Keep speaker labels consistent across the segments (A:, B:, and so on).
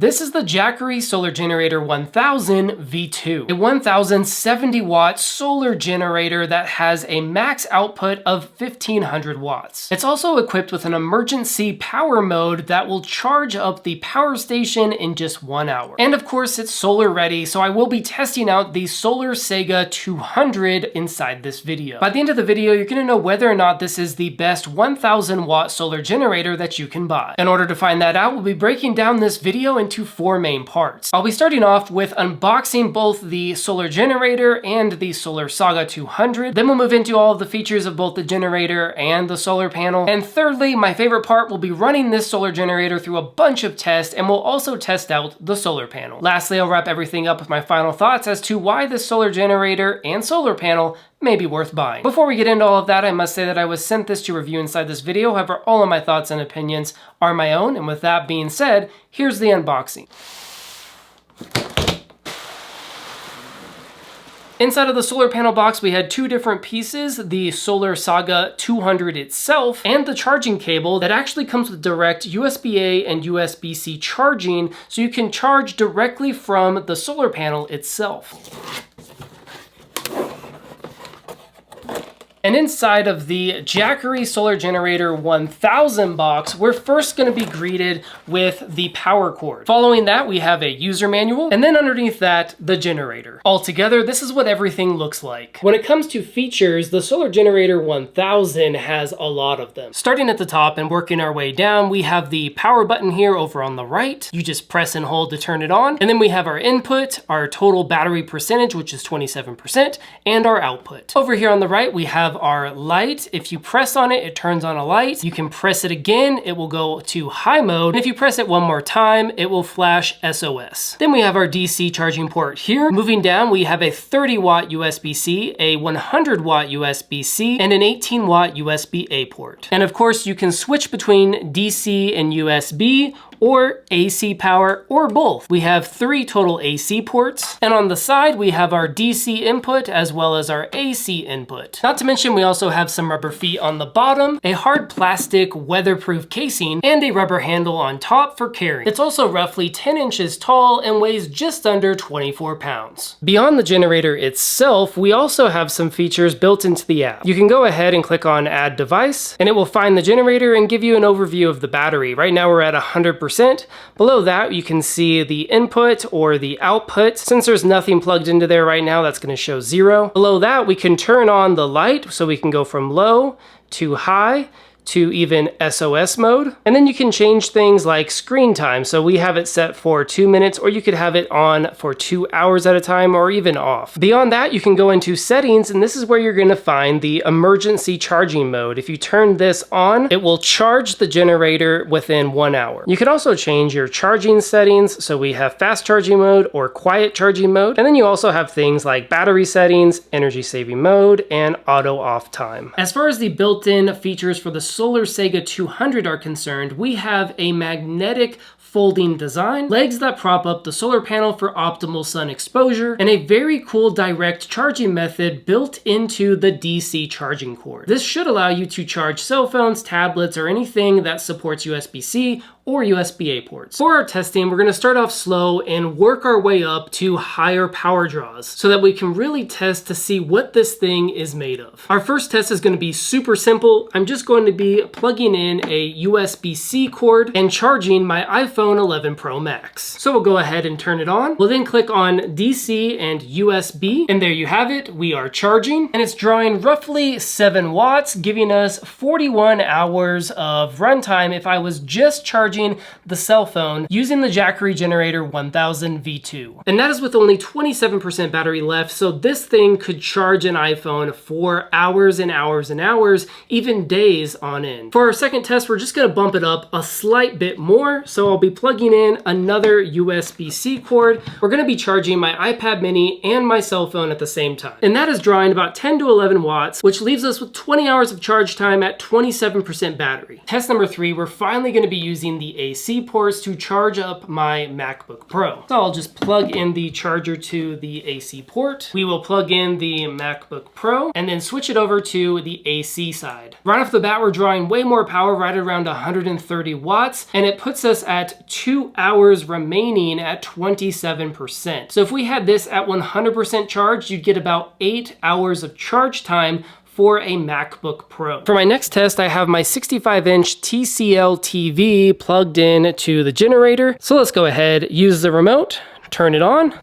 A: This is the Jackery Solar Generator 1000 V2, a 1070 watt solar generator that has a max output of 1500 watts. It's also equipped with an emergency power mode that will charge up the power station in just 1 hour. And of course, it's solar ready, so I will be testing out the SolarSaga 200 inside this video. By the end of the video, you're going to know whether or not this is the best 1000 watt solar generator that you can buy. In order to find that out, we'll be breaking down this video into 4 main parts. I'll be starting off with unboxing both the solar generator and the SolarSaga 200. Then we'll move into all of the features of both the generator and the solar panel. And thirdly, my favorite part, will be running this solar generator through a bunch of tests, and we'll also test out the solar panel. Lastly, I'll wrap everything up with my final thoughts as to why this solar generator and solar panel may be worth buying. Before we get into all of that, I must say that I was sent this to review inside this video. However, all of my thoughts and opinions are my own. And with that being said, here's the unboxing. Inside of the solar panel box, we had 2 different pieces, the SolarSaga 200 itself, and the charging cable that actually comes with direct USB-A and USB-C charging, so you can charge directly from the solar panel itself. And inside of the Jackery Solar Generator 1000 box, we're first going to be greeted with the power cord. Following that, we have a user manual, and then underneath that, the generator. Altogether, this is what everything looks like. When it comes to features, the Solar Generator 1000 has a lot of them. Starting at the top and working our way down, we have the power button here over on the right. You just press and hold to turn it on. And then we have our input, our total battery percentage, which is 27%, and our output. Over here on the right, we have our light. If you press on it, it turns on a light. You can press it again, it will go to high mode. And if you press it one more time, it will flash SOS. Then we have our DC charging port here. Moving down, we have a 30 watt USB-C, a 100 watt USB-C, and an 18 watt USB-A port. And of course, you can switch between DC and USB, or AC power, or both. We have 3 total AC ports, and on the side we have our DC input as well as our AC input. Not to mention, we also have some rubber feet on the bottom, a hard plastic weatherproof casing, and a rubber handle on top for carrying. It's also roughly 10 inches tall and weighs just under 24 pounds. Beyond the generator itself, we also have some features built into the app. You can go ahead and click on Add Device, and it will find the generator and give you an overview of the battery. Right now we're at 100%. Below that, you can see the input or the output. Since there's nothing plugged into there right now, that's going to show 0. Below that, we can turn on the light, so we can go from low to high to even SOS mode. And then you can change things like screen time. So we have it set for 2 minutes, or you could have it on for 2 hours at a time, or even off. Beyond that, you can go into settings, and this is where you're going to find the emergency charging mode. If you turn this on, it will charge the generator within 1 hour. You can also change your charging settings. So we have fast charging mode or quiet charging mode. And then you also have things like battery settings, energy saving mode, and auto off time. As far as the built-in features for the SolarSaga 200 are concerned, we have a magnetic folding design, legs that prop up the solar panel for optimal sun exposure, and a very cool direct charging method built into the DC charging cord. This should allow you to charge cell phones, tablets, or anything that supports USB-C or USB-A ports. For our testing, we're going to start off slow and work our way up to higher power draws so that we can really test to see what this thing is made of. Our first test is going to be super simple. I'm just going to be plugging in a USB-C cord and charging my iPhone 11 Pro Max. So we'll go ahead and turn it on. We'll then click on DC and USB, and there you have it. We are charging, and it's drawing roughly 7 watts, giving us 41 hours of runtime if I was just charging the cell phone using the Jackery Generator 1000 V2. And that is with only 27% battery left, so this thing could charge an iPhone for hours and hours and hours, even days on end. For our second test, we're just going to bump it up a slight bit more, so I'll be plugging in another USB-C cord. We're going to be charging my iPad mini and my cell phone at the same time. And that is drawing about 10 to 11 watts, which leaves us with 20 hours of charge time at 27% battery. Test number 3, we're finally going to be using the AC ports to charge up my MacBook Pro. So I'll just plug in the charger to the AC port. We will plug in the MacBook Pro and then switch it over to the AC side. Right off the bat, we're drawing way more power, right around 130 watts, and it puts us at 2 hours remaining at 27%. So if we had this at 100% charged, you'd get about 8 hours of charge time for a MacBook Pro. For my next test, I have my 65-inch TCL TV plugged in to the generator. So let's go ahead, use the remote, turn it on.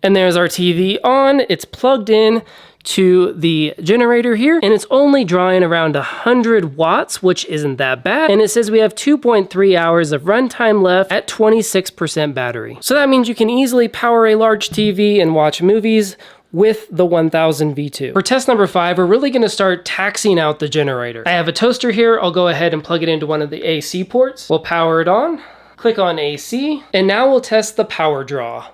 A: And there's our TV on. It's plugged in to the generator here, and it's only drawing around 100 watts, which isn't that bad. And it says we have 2.3 hours of runtime left at 26% battery. So that means you can easily power a large TV and watch movies with the 1000 V2. For test number 5, we're really gonna start taxing out the generator. I have a toaster here. I'll go ahead and plug it into one of the AC ports. We'll power it on, click on AC, and now we'll test the power draw.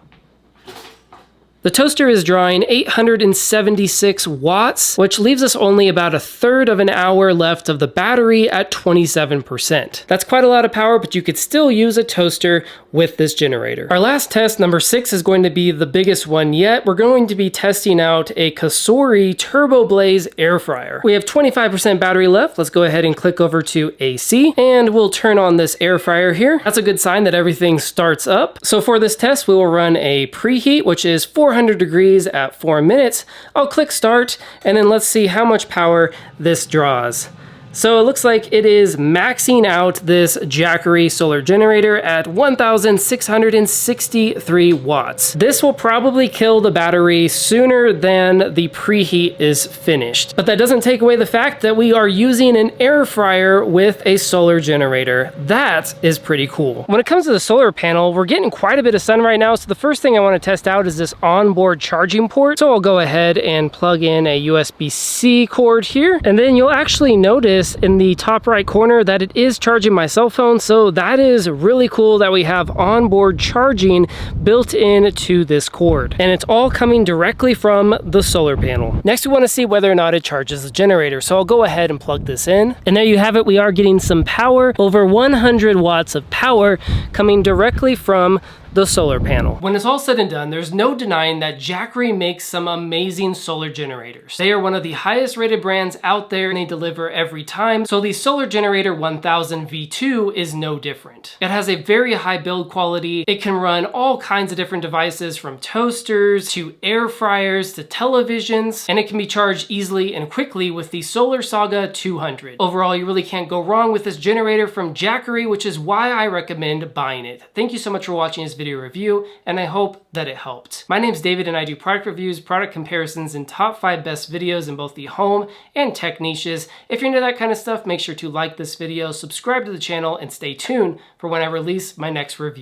A: The toaster is drawing 876 watts, which leaves us only about 1/3 of an hour left of the battery at 27%. That's quite a lot of power, but you could still use a toaster with this generator. Our last test, number 6, is going to be the biggest one yet. We're going to be testing out a Jackery Turbo Blaze air fryer. We have 25% battery left. Let's go ahead and click over to AC, and we'll turn on this air fryer here. That's a good sign that everything starts up. So for this test, we will run a preheat, which is 400 degrees at 4 minutes. I'll click start, and then let's see how much power this draws. So it looks like it is maxing out this Jackery Solar Generator at 1,663 watts. This will probably kill the battery sooner than the preheat is finished. But that doesn't take away the fact that we are using an air fryer with a solar generator. That is pretty cool. When it comes to the solar panel, we're getting quite a bit of sun right now, so the first thing I want to test out is this onboard charging port. So I'll go ahead and plug in a USB-C cord here, and then you'll actually notice in the top right corner that it is charging my cell phone. So that is really cool that we have onboard charging built into this cord, and it's all coming directly from the solar panel. Next, we want to see whether or not it charges the generator. So I'll go ahead and plug this in, and there you have it. We are getting some power, over 100 watts of power coming directly from the solar panel. When it's all said and done, there's no denying that Jackery makes some amazing solar generators. They are one of the highest rated brands out there, and they deliver every time. So the Solar Generator 1000 V2 is no different. It has a very high build quality. It can run all kinds of different devices, from toasters to air fryers to televisions, and it can be charged easily and quickly with the SolarSaga 200. Overall, you really can't go wrong with this generator from Jackery, which is why I recommend buying it. Thank you so much for watching this video review, and I hope that it helped. My name's David, and I do product reviews, product comparisons, and top 5 best videos in both the home and tech niches. If you're into that kind of stuff, make sure to like this video, subscribe to the channel, and stay tuned for when I release my next review.